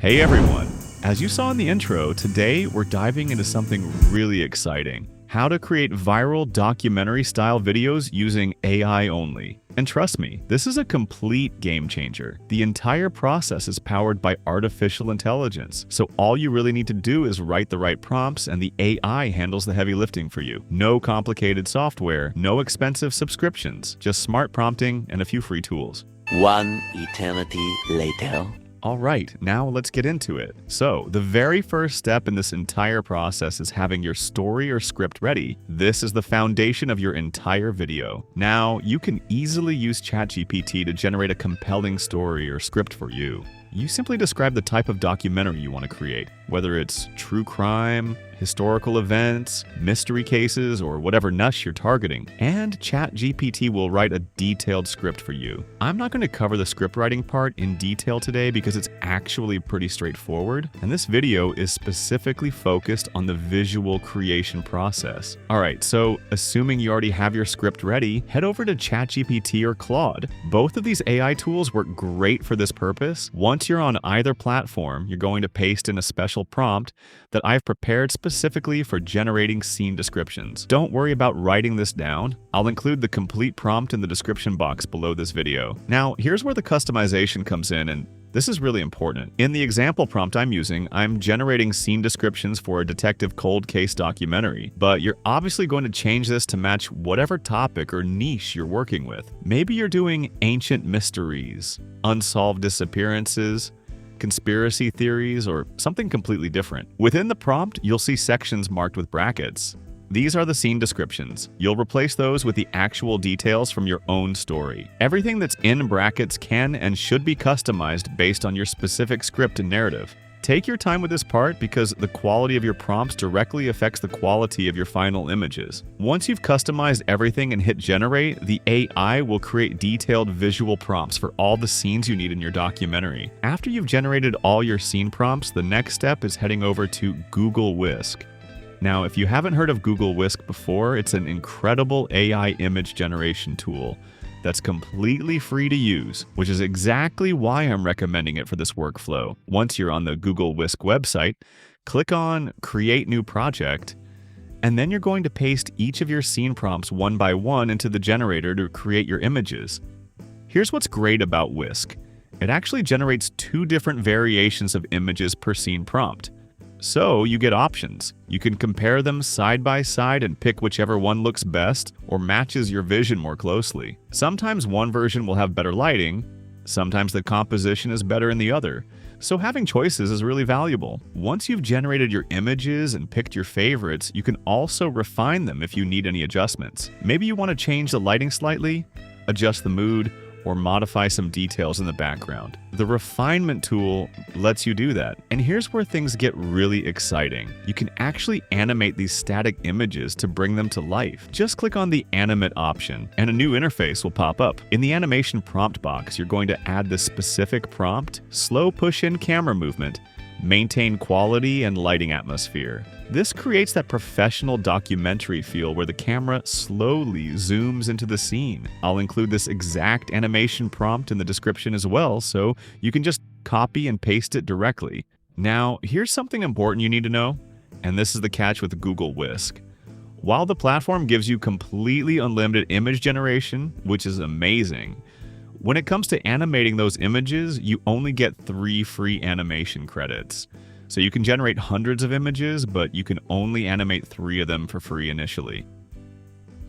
Hey everyone! As you saw in the intro, today we're diving into something really exciting. How to create viral documentary-style videos using AI only. And trust me, this is a complete game changer. The entire process is powered by artificial intelligence, so all you really need to do is write the right prompts and the AI handles the heavy lifting for you. No complicated software, no expensive subscriptions, just smart prompting and a few free tools. One eternity later. All right, now let's get into it. So, the very first step in this entire process is having your story or script ready. This is the foundation of your entire video. Now, you can easily use ChatGPT to generate a compelling story or script for you. You simply describe the type of documentary you want to create, whether it's true crime, historical events, mystery cases, or whatever niche you're targeting, and ChatGPT will write a detailed script for you. I'm not going to cover the script writing part in detail today because it's actually pretty straightforward, and this video is specifically focused on the visual creation process. Alright, so assuming you already have your script ready, head over to ChatGPT or Claude. Both of these AI tools work great for this purpose. Once you're on either platform, you're going to paste in a special prompt that I've prepared specifically for generating scene descriptions. Don't worry about writing this down. I'll include the complete prompt in the description box below this video. Now, here's where the customization comes in, and this is really important. In the example prompt I'm using, I'm generating scene descriptions for a detective cold case documentary, but you're obviously going to change this to match whatever topic or niche you're working with. Maybe you're doing ancient mysteries, unsolved disappearances, conspiracy theories, or something completely different. Within the prompt, you'll see sections marked with brackets. These are the scene descriptions. You'll replace those with the actual details from your own story. Everything that's in brackets can and should be customized based on your specific script and narrative. Take your time with this part because the quality of your prompts directly affects the quality of your final images. Once you've customized everything and hit generate, the AI will create detailed visual prompts for all the scenes you need in your documentary. After you've generated all your scene prompts, the next step is heading over to Google Whisk. Now, if you haven't heard of Google Whisk before, it's an incredible AI image generation tool that's completely free to use, which is exactly why I'm recommending it for this workflow. Once you're on the Google Whisk website, click on Create New Project, and then you're going to paste each of your scene prompts one by one into the generator to create your images. Here's what's great about Whisk. It actually generates 2 different variations of images per scene prompt. So you get options. You can compare them side by side and pick whichever one looks best or matches your vision more closely. Sometimes one version will have better lighting, sometimes the composition is better in the other. So having choices is really valuable. Once you've generated your images and picked your favorites, you can also refine them if you need any adjustments. Maybe you want to change the lighting slightly, adjust the mood, or modify some details in the background. The refinement tool lets you do that. And here's where things get really exciting. You can actually animate these static images to bring them to life. Just click on the Animate option, and a new interface will pop up. In the animation prompt box, you're going to add the specific prompt, slow push-in camera movement, maintain quality and lighting atmosphere. This creates that professional documentary feel where the camera slowly zooms into the scene. I'll include this exact animation prompt in the description as well, so you can just copy and paste it directly. Now, here's something important you need to know, and this is the catch with Google Whisk. While the platform gives you completely unlimited image generation, which is amazing, when it comes to animating those images, you only get 3 free animation credits. So you can generate hundreds of images, but you can only animate 3 of them for free initially.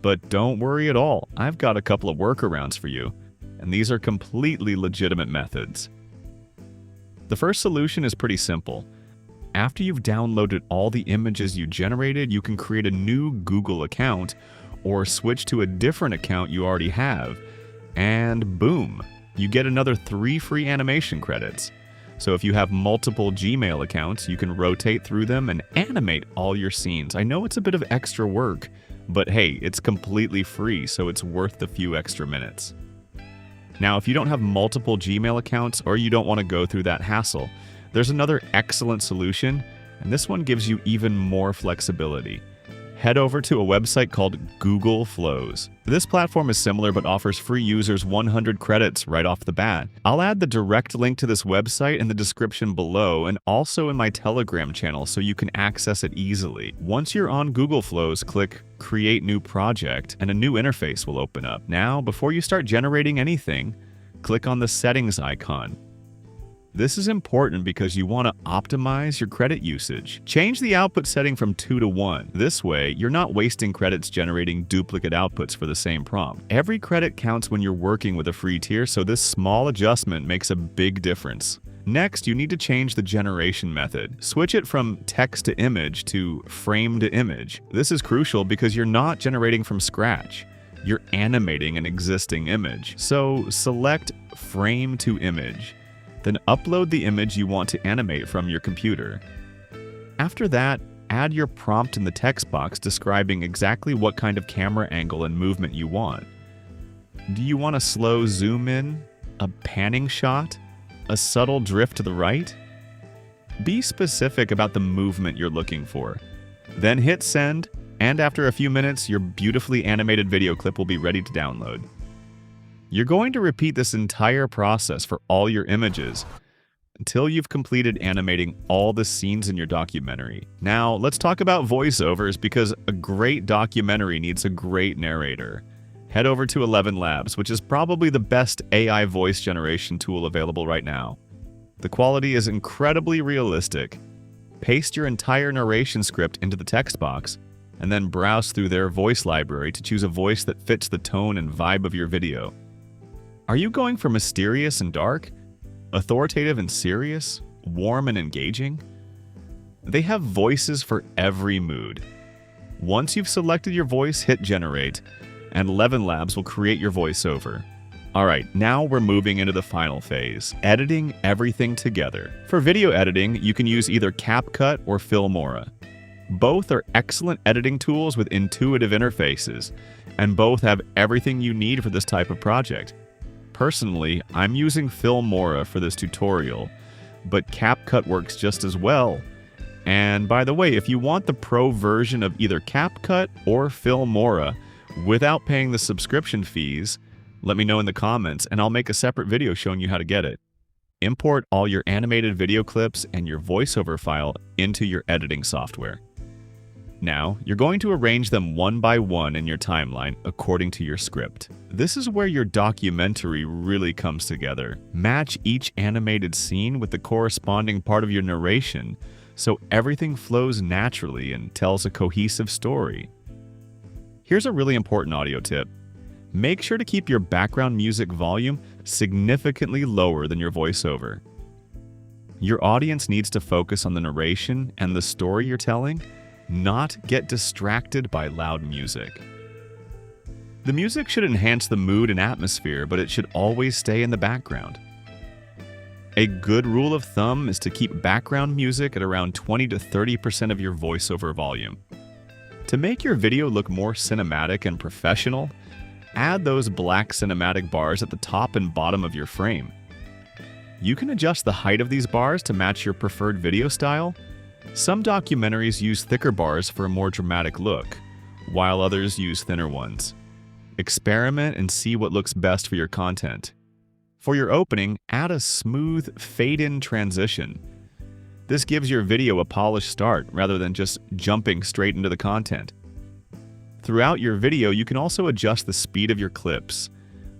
But don't worry at all, I've got a couple of workarounds for you, and these are completely legitimate methods. The first solution is pretty simple. After you've downloaded all the images you generated, you can create a new Google account or switch to a different account you already have. And boom, you get another 3 free animation credits. So if you have multiple Gmail accounts, you can rotate through them and animate all your scenes. I know it's a bit of extra work, but hey, it's completely free, so it's worth the few extra minutes. Now, if you don't have multiple Gmail accounts or you don't want to go through that hassle, there's another excellent solution, and this one gives you even more flexibility. head over to a website called Google Flows. This platform is similar but offers free users 100 credits right off the bat. I'll add the direct link to this website in the description below and also in my Telegram channel so you can access it easily. Once you're on Google Flows, click Create New Project and a new interface will open up. Now, before you start generating anything, click on the settings icon. This is important because you want to optimize your credit usage. Change the output setting from 2 to 1. This way, you're not wasting credits generating duplicate outputs for the same prompt. Every credit counts when you're working with a free tier, so this small adjustment makes a big difference. Next, you need to change the generation method. Switch it from text to image to frame to image. This is crucial because you're not generating from scratch. You're animating an existing image. So select Frame to Image. Then upload the image you want to animate from your computer. After that, add your prompt in the text box describing exactly what kind of camera angle and movement you want. Do you want a slow zoom in? A panning shot? A subtle drift to the right? Be specific about the movement you're looking for. Then hit send, and after a few minutes, your beautifully animated video clip will be ready to download. You're going to repeat this entire process for all your images until you've completed animating all the scenes in your documentary. Now, let's talk about voiceovers because a great documentary needs a great narrator. Head over to ElevenLabs, which is probably the best AI voice generation tool available right now. The quality is incredibly realistic. Paste your entire narration script into the text box, and then browse through their voice library to choose a voice that fits the tone and vibe of your video. Are you going for mysterious and dark? Authoritative and serious? Warm and engaging? They have voices for every mood. Once you've selected your voice, hit Generate, and ElevenLabs will create your voiceover. Alright, now we're moving into the final phase, editing everything together. For video editing, you can use either CapCut or Filmora. Both are excellent editing tools with intuitive interfaces, and both have everything you need for this type of project. Personally, I'm using Filmora for this tutorial, but CapCut works just as well. And by the way, if you want the pro version of either CapCut or Filmora without paying the subscription fees, let me know in the comments and I'll make a separate video showing you how to get it. Import all your animated video clips and your voiceover file into your editing software. Now, you're going to arrange them one by one in your timeline according to your script. This is where your documentary really comes together. Match each animated scene with the corresponding part of your narration so everything flows naturally and tells a cohesive story. Here's a really important audio tip. Make sure to keep your background music volume significantly lower than your voiceover. Your audience needs to focus on the narration and the story you're telling, not get distracted by loud music. The music should enhance the mood and atmosphere, but it should always stay in the background. A good rule of thumb is to keep background music at around 20 to 30% of your voiceover volume. To make your video look more cinematic and professional, add those black cinematic bars at the top and bottom of your frame. You can adjust the height of these bars to match your preferred video style. Some documentaries use thicker bars for a more dramatic look, while others use thinner ones. Experiment and see what looks best for your content. For your opening, add a smooth fade-in transition. This gives your video a polished start rather than just jumping straight into the content. Throughout your video, you can also adjust the speed of your clips.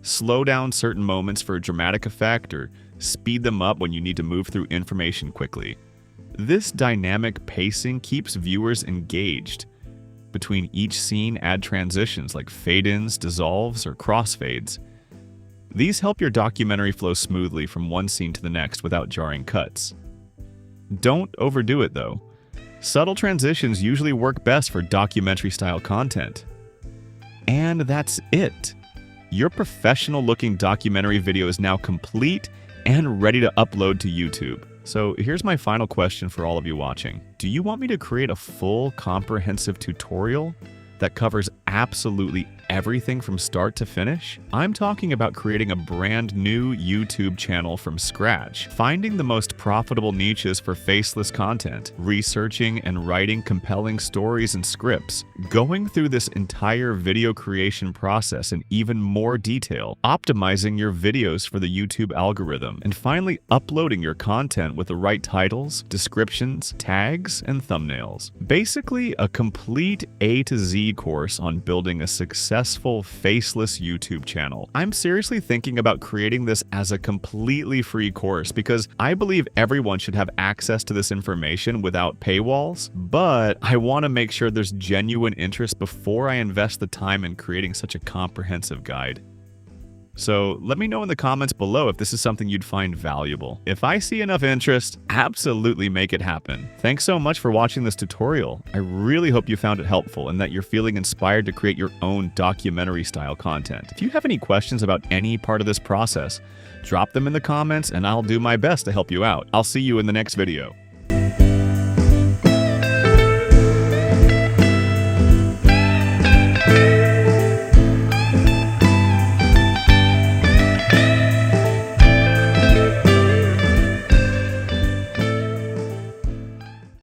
Slow down certain moments for a dramatic effect or speed them up when you need to move through information quickly. This dynamic pacing keeps viewers engaged. Between each scene, add transitions like fade-ins, dissolves, or crossfades. These help your documentary flow smoothly from one scene to the next without jarring cuts. Don't overdo it though. Subtle transitions usually work best for documentary-style content. And that's it. Your professional-looking documentary video is now complete and ready to upload to YouTube. So here's my final question for all of you watching. Do you want me to create a full, comprehensive tutorial that covers absolutely everything from start to finish? I'm talking about creating a brand new YouTube channel from scratch, finding the most profitable niches for faceless content, researching and writing compelling stories and scripts, going through this entire video creation process in even more detail, optimizing your videos for the YouTube algorithm, and finally uploading your content with the right titles, descriptions, tags, and thumbnails. Basically, a complete A to Z course on building a successful faceless YouTube channel. I'm seriously thinking about creating this as a completely free course because I believe everyone should have access to this information without paywalls, but I want to make sure there's genuine interest before I invest the time in creating such a comprehensive guide. So let me know in the comments below if this is something you'd find valuable. If I see enough interest, absolutely make it happen. Thanks so much for watching this tutorial. I really hope you found it helpful and that you're feeling inspired to create your own documentary-style content. If you have any questions about any part of this process, drop them in the comments and I'll do my best to help you out. I'll see you in the next video.